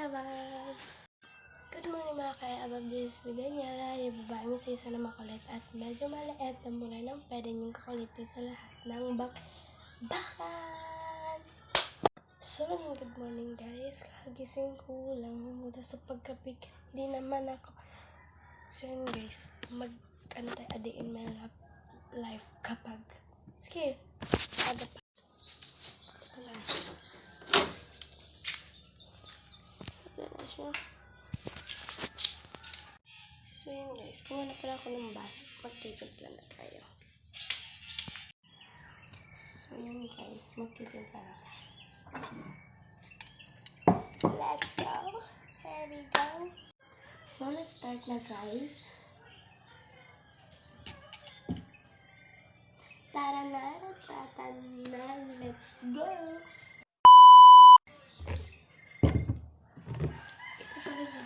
Kayabang! Good morning mga kayabang. This video niya, yung babae may sisa na makulit at medyo maliit na mura ng pwede niyong kakulitin sa lahat ng bakbakan. So, good morning guys. Kagising ko lang muna sa pagkapik. Di naman ako. So yun guys, tayo adiin my life kapag. Sige, ada pa. Ito na. Sabi na siya. So yun guys, kung na pala ako ng baso, magtitimpla na tayo. So yun guys, magtitimpla na tayo. Let's go! Here we go! So let's start na guys. Tara na, let's go! Ito pala na.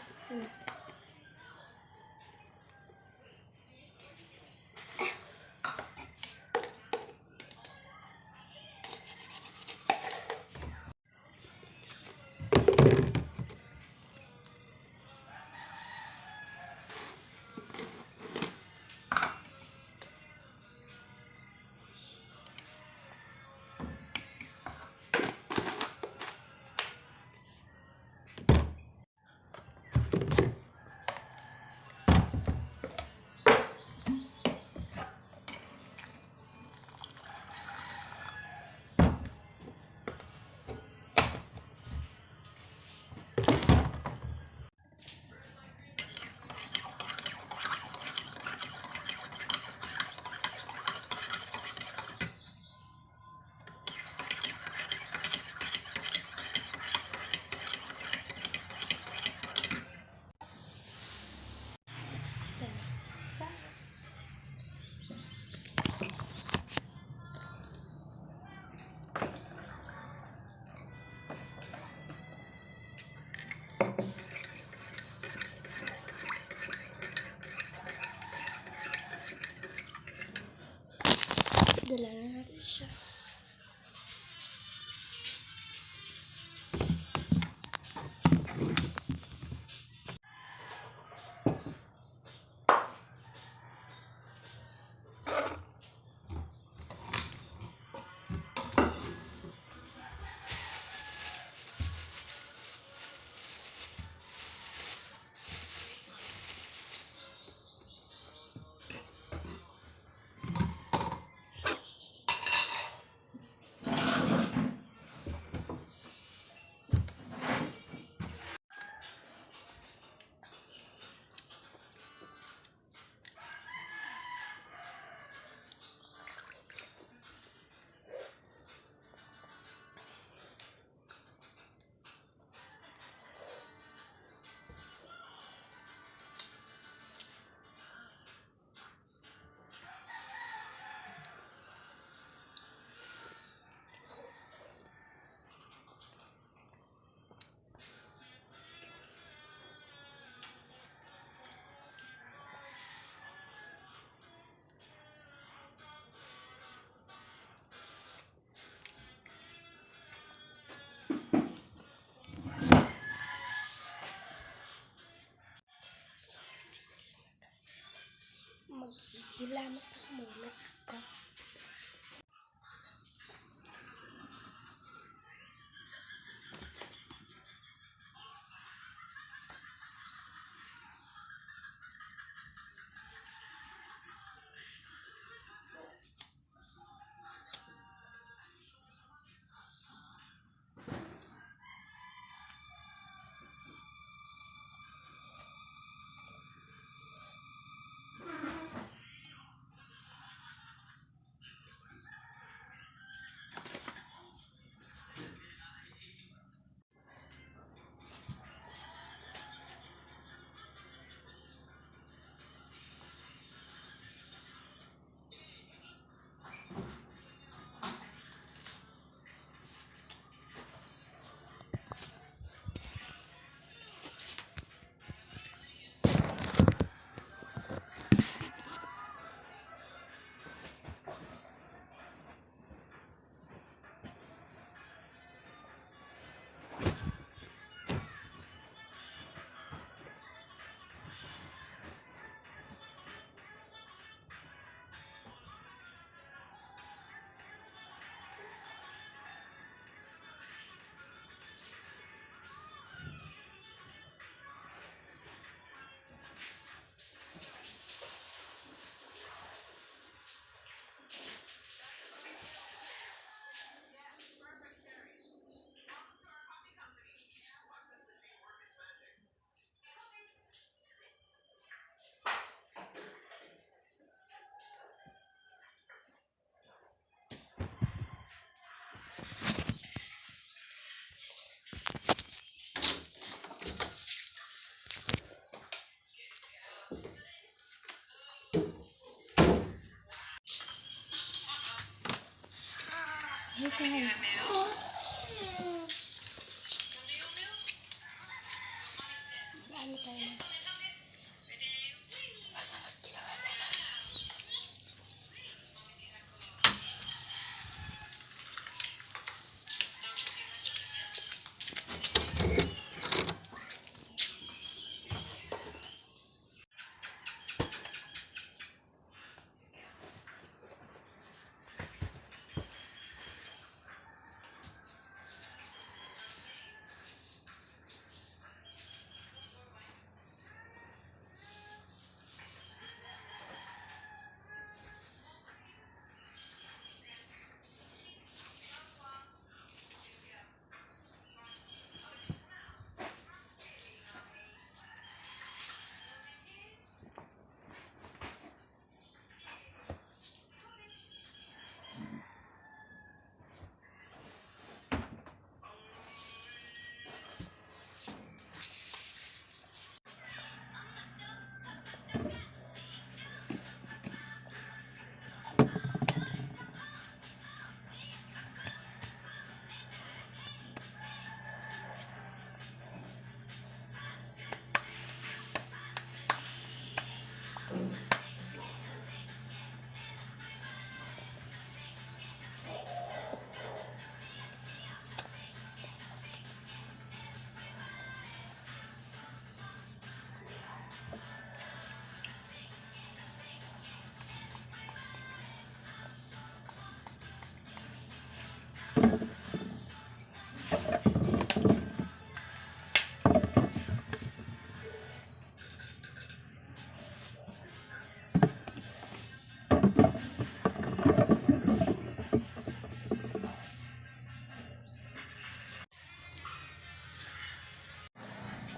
Dala na natin siya. Maghilamas na muna ako. Dito na. Ano tayo? Masarap kita, masarap.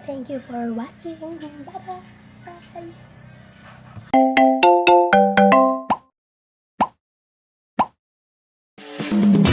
Thank you for watching. Bye-bye.